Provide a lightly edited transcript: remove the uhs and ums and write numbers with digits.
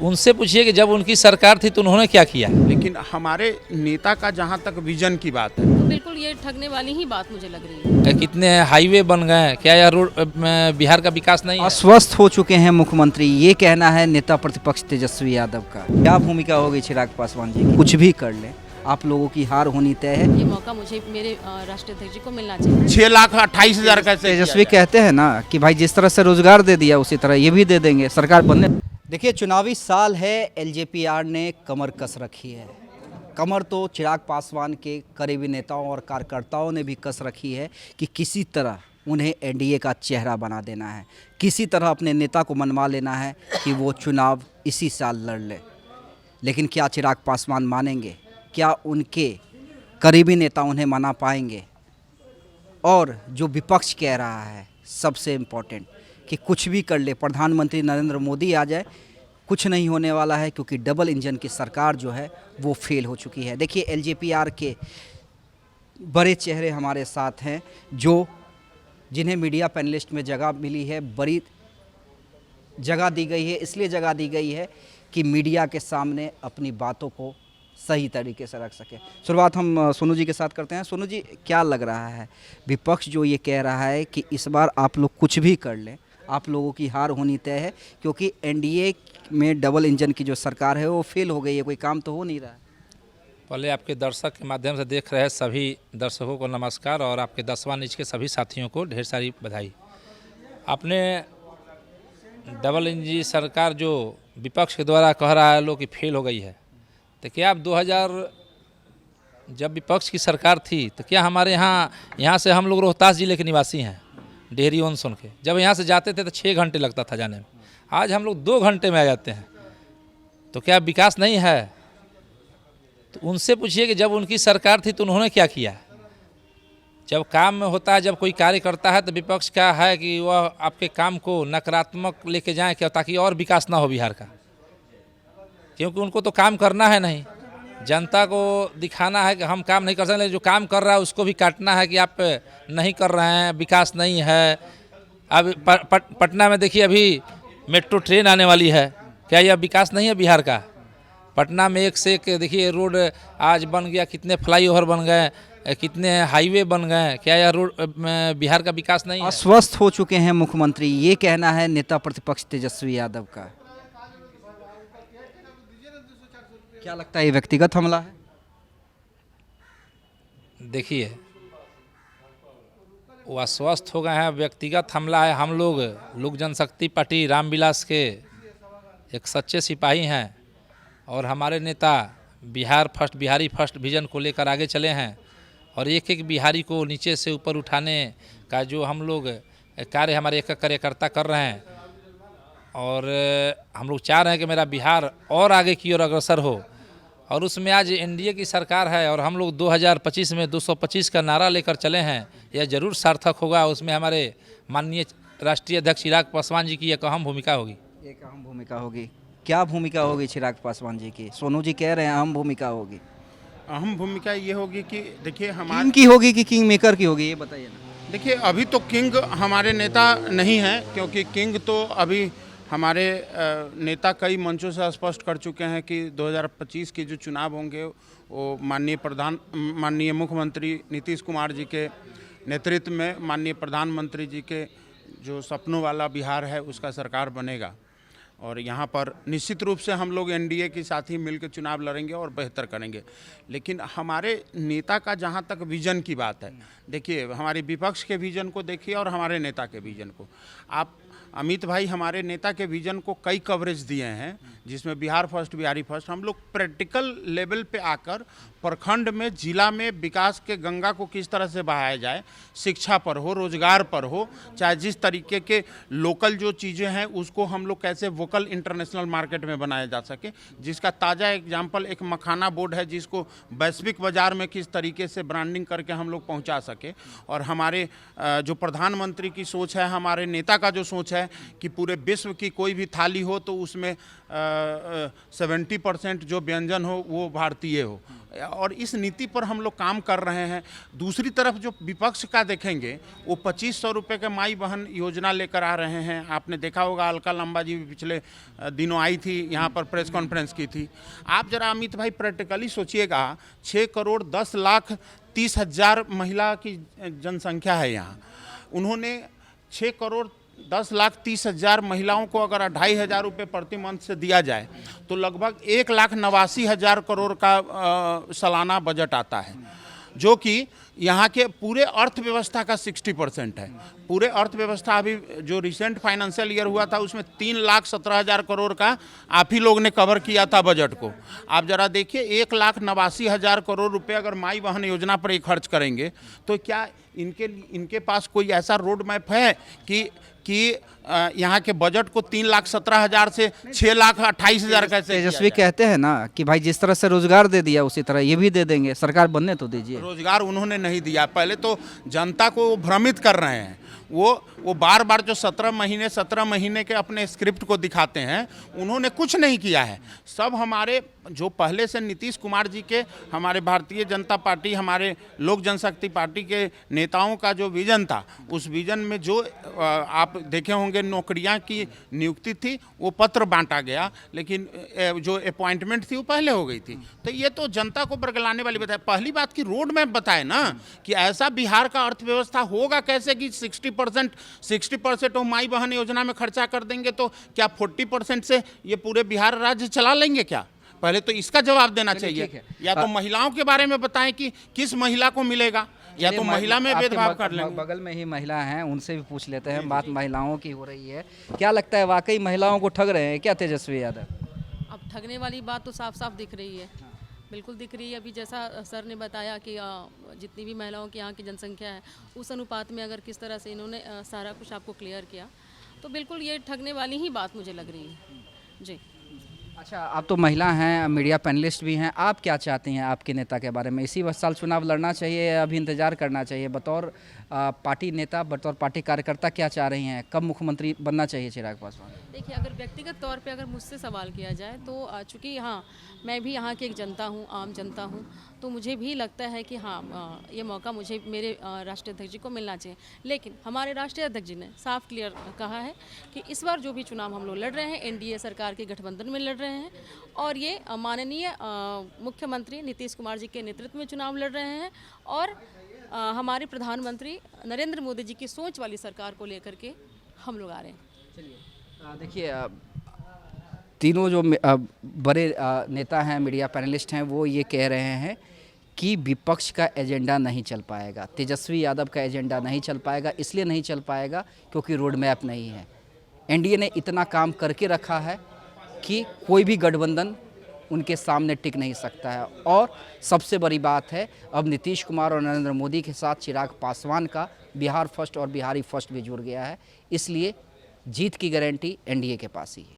उनसे पूछिए कि जब उनकी सरकार थी तो उन्होंने क्या किया। लेकिन हमारे नेता का जहाँ तक विजन की बात है, तो बिल्कुल ये ठगने वाली ही बात मुझे लग रही है। कितने हाईवे बन गए, क्या यह रोड बिहार का विकास नहीं है? अस्वस्थ हो चुके हैं मुख्यमंत्री, ये कहना है नेता प्रतिपक्ष तेजस्वी यादव का। क्या भूमिका होगी चिराग पासवान जी की? कुछ भी कर ले, आप लोगों की हार होनी तय है। ये मौका मुझे मेरे राष्ट्रीय अध्यक्ष जी को मिलना चाहिए। 6,28,000 कैसे तेजस्वी कहते हैं ना कि भाई जिस तरह से रोजगार दे दिया उसी तरह ये भी दे देंगे सरकार बनने। देखिए चुनावी साल है, एलजेपीआर ने कमर कस रखी है। कमर तो चिराग पासवान के करीबी नेताओं और कार्यकर्ताओं ने भी कस रखी है कि किसी तरह उन्हें एनडीए का चेहरा बना देना है, किसी तरह अपने नेता को मनवा लेना है कि वो चुनाव इसी साल लड़ ले। लेकिन क्या चिराग पासवान मानेंगे? क्या उनके करीबी नेता उन्हें मना पाएंगे? और जो विपक्ष कह रहा है सबसे इम्पोर्टेंट कि कुछ भी कर ले, प्रधानमंत्री नरेंद्र मोदी आ जाए, कुछ नहीं होने वाला है क्योंकि डबल इंजन की सरकार जो है वो फेल हो चुकी है। देखिए एलजेपीआर के बड़े चेहरे हमारे साथ हैं जिन्हें मीडिया पैनलिस्ट में जगह मिली है, बड़ी जगह दी गई है। इसलिए जगह दी गई है कि मीडिया के सामने अपनी बातों को सही तरीके से रख सके। शुरुआत हम सोनू जी के साथ करते हैं। सोनू जी, क्या लग रहा है विपक्ष जो ये कह रहा है कि इस बार आप लोग कुछ भी कर लें, आप लोगों की हार होनी तय है क्योंकि एनडीए में डबल इंजन की जो सरकार है वो फेल हो गई है, कोई काम तो हो नहीं रहा है। पहले आपके दर्शक के माध्यम से देख रहे सभी दर्शकों को नमस्कार और आपके 10वां न्यूज़ के सभी साथियों को ढेर सारी बधाई। आपने डबल इंजन सरकार जो विपक्ष के द्वारा कह रहा है लोग कि फेल हो गई है, तो क्या आप 2000 जब विपक्ष की सरकार थी तो क्या हमारे यहाँ से हम लोग रोहतास जिले के निवासी हैं, डेहरी ओन सुन के जब यहाँ से जाते थे तो 6 घंटे लगता था जाने में, आज हम लोग 2 घंटे में आ जाते हैं। तो क्या विकास नहीं है? तो उनसे पूछिए कि जब उनकी सरकार थी तो उन्होंने क्या किया। जब काम में होता है, जब कोई कार्य करता है तो विपक्ष क्या है कि वह आपके काम को नकारात्मक लेके जाए क्या, ताकि और विकास ना हो बिहार का, क्योंकि उनको तो काम करना है नहीं, जनता को दिखाना है कि हम काम नहीं कर सकते। जो काम कर रहा है उसको भी काटना है कि आप नहीं कर रहे हैं, विकास नहीं है। अब पटना में देखिए अभी मेट्रो ट्रेन आने वाली है, क्या यह विकास नहीं है बिहार का? पटना में एक से एक देखिए रोड आज बन गया, कितने फ्लाईओवर बन गए, कितने हाईवे बन गए, क्या यह रोड बिहार का विकास नहीं है? अस्वस्थ हो चुके हैं मुख्यमंत्री, ये कहना है नेता प्रतिपक्ष तेजस्वी यादव का। क्या लगता है ये व्यक्तिगत हमला है? देखिए वो अस्वस्थ हो गए हैं, व्यक्तिगत हमला है। हम लोग लोक जनशक्ति पार्टी रामविलास के एक सच्चे सिपाही हैं और हमारे नेता बिहारी फर्स्ट विजन को लेकर आगे चले हैं और एक एक बिहारी को नीचे से ऊपर उठाने का जो हम लोग कार्य हमारे एक कार्यकर्ता कर रहे हैं और हम लोग चाह रहे हैं कि मेरा बिहार और आगे की ओर अग्रसर हो। और उसमें आज एनडीए की सरकार है और हम लोग 2025 में 225 का नारा लेकर चले हैं, यह जरूर सार्थक होगा। उसमें हमारे माननीय राष्ट्रीय अध्यक्ष चिराग पासवान जी की एक अहम भूमिका होगी। एक अहम भूमिका होगी। क्या भूमिका होगी चिराग पासवान जी की? सोनू जी कह रहे हैं अहम भूमिका होगी। अहम भूमिका ये होगी कि देखिए किंग की होगी कि किंग मेकर की होगी, ये बताइए ना। देखिए अभी तो किंग हमारे नेता नहीं हैं, क्योंकि किंग तो अभी हमारे नेता कई मंचों से स्पष्ट कर चुके हैं कि 2025 के जो चुनाव होंगे वो माननीय मुख्यमंत्री नीतीश कुमार जी के नेतृत्व में माननीय प्रधानमंत्री जी के जो सपनों वाला बिहार है उसका सरकार बनेगा और यहाँ पर निश्चित रूप से हम लोग एनडीए के साथ ही मिलकर चुनाव लड़ेंगे और बेहतर करेंगे। लेकिन हमारे नेता का जहाँ तक विजन की बात है, देखिए हमारे विपक्ष के विजन को देखिए और हमारे नेता के विजन को। आप अमित भाई हमारे नेता के विजन को कई कवरेज दिए हैं, जिसमें बिहार फर्स्ट बिहारी फर्स्ट। हम लोग प्रैक्टिकल लेवल पे आकर प्रखंड में जिला में विकास के गंगा को किस तरह से बहाया जाए, शिक्षा पर हो, रोजगार पर हो, चाहे जिस तरीके के लोकल जो चीज़ें हैं उसको हम लोग कैसे वोकल इंटरनेशनल मार्केट में बनाया जा सके, जिसका ताज़ा एग्जाम्पल एक मखाना बोर्ड है जिसको वैश्विक बाजार में किस तरीके से ब्रांडिंग करके हम लोग पहुँचा सके। और हमारे जो प्रधानमंत्री की सोच है, हमारे नेता का जो सोच है कि पूरे विश्व की कोई भी थाली हो तो उसमें 70% जो व्यंजन हो वो भारतीय हो, और इस नीति पर हम लोग काम कर रहे हैं। दूसरी तरफ जो विपक्ष का देखेंगे वो 2500 रुपये के माई बहन योजना लेकर आ रहे हैं। आपने देखा होगा अलका लंबा जी भी पिछले दिनों आई थी, यहाँ पर प्रेस कॉन्फ्रेंस की थी। आप जरा अमित भाई प्रैक्टिकली सोचिएगा, 6,10,30,000 महिला की जनसंख्या है यहाँ। उन्होंने 6,10,30,000 महिलाओं को अगर 2,500 रुपये प्रति मंथ से दिया जाए तो लगभग 1,89,000 करोड़ का सालाना बजट आता है, जो कि यहाँ के पूरे अर्थव्यवस्था का 60% है। पूरे अर्थव्यवस्था अभी जो रिसेंट फाइनेंशियल ईयर हुआ था उसमें 3,17,000 करोड़ का आप ही लोग ने कवर किया था बजट को। आप जरा देखिए, 1,89,000 करोड़ रुपए अगर माई बहन योजना पर ही खर्च करेंगे तो क्या इनके पास कोई ऐसा रोड मैप है कि यहाँ के बजट को 3,17,000 से 6,28,000 कैसे तेजस्वी कहते हैं ना कि भाई जिस तरह से रोजगार दे दिया उसी तरह ये भी दे देंगे, सरकार बनने तो दीजिए। रोजगार उन्होंने नहीं दिया। पहले तो जनता को भ्रमित कर रहे हैं। वो बार बार जो 17 महीने के अपने स्क्रिप्ट को दिखाते हैं, उन्होंने कुछ नहीं किया है। सब हमारे जो पहले से नीतीश कुमार जी के, हमारे भारतीय जनता पार्टी, हमारे लोक जनशक्ति पार्टी के नेताओं का जो विजन था, उस विजन में जो आप देखे होंगे नौकरियां की नियुक्ति थी वो पत्र बांटा गया, लेकिन जो अपॉइंटमेंट थी वो पहले हो गई थी। तो ये तो जनता को बरगलाने वाली बात है। पहली बात की रोड मैप बताए ना कि ऐसा बिहार का अर्थव्यवस्था होगा कैसे कि 60% वो माई बहन योजना में खर्चा कर देंगे, तो क्या 40% से ये पूरे बिहार राज्य चला लेंगे क्या? पहले तो इसका जवाब देना चाहिए। या तो महिलाओं के बारे में बताएं कि किस महिला को मिलेगा, या तो महिला में भेदभाव कर लेंगे। बगल में ही महिला हैं, उनसे भी पूछ लेते हैं। बात महिलाओं की हो रही है, क्या लगता है वाकई महिलाओं को ठग रहे हैं क्या तेजस्वी यादव? अब ठगने वाली बात तो साफ साफ दिख रही है, बिल्कुल दिख रही है। अभी जैसा सर ने बताया कि जितनी भी महिलाओं की यहाँ की जनसंख्या है उस अनुपात में अगर किस तरह से इन्होंने सारा कुछ आपको क्लियर किया, तो बिल्कुल ये ठगने वाली ही बात मुझे लग रही है जी। अच्छा, आप तो महिला हैं, मीडिया पैनलिस्ट भी हैं, आप क्या चाहती हैं आपके नेता के बारे में? इसी साल चुनाव लड़ना चाहिए या अभी इंतजार करना चाहिए? बतौर पार्टी नेता, बतौर पार्टी कार्यकर्ता क्या चाह रही हैं? कब मुख्यमंत्री बनना चाहिए चिराग पासवान? देखिए, अगर व्यक्तिगत तौर पे अगर मुझसे सवाल किया जाए तो चूँकि हाँ मैं भी यहाँ की एक जनता हूँ, आम जनता हूँ, तो मुझे भी लगता है कि हाँ ये मौका मुझे मेरे राष्ट्रीय अध्यक्ष जी को मिलना चाहिए। लेकिन हमारे राष्ट्रीय अध्यक्ष जी ने साफ क्लियर कहा है कि इस बार जो भी चुनाव हम लोग लड़ रहे हैं एनडीए सरकार के गठबंधन में लड़ रहे हैं, और ये माननीय मुख्यमंत्री नीतीश कुमार जी के नेतृत्व में चुनाव लड़ रहे हैं, और हमारे प्रधानमंत्री नरेंद्र मोदी जी की सोच वाली सरकार को लेकर के हम लोग आ रहे हैं। चलिए, देखिए, तीनों जो बड़े नेता हैं, मीडिया पैनलिस्ट हैं, वो ये कह रहे हैं कि विपक्ष का एजेंडा नहीं चल पाएगा, तेजस्वी यादव का एजेंडा नहीं चल पाएगा। इसलिए नहीं चल पाएगा क्योंकि रोड मैप नहीं है। एनडीए ने इतना काम करके रखा है कि कोई भी गठबंधन उनके सामने टिक नहीं सकता है। और सबसे बड़ी बात है, अब नीतीश कुमार और नरेंद्र मोदी के साथ चिराग पासवान का बिहार फर्स्ट और बिहारी फर्स्ट भी जुड़ गया है। इसलिए जीत की गारंटी एनडीए के पास ही है।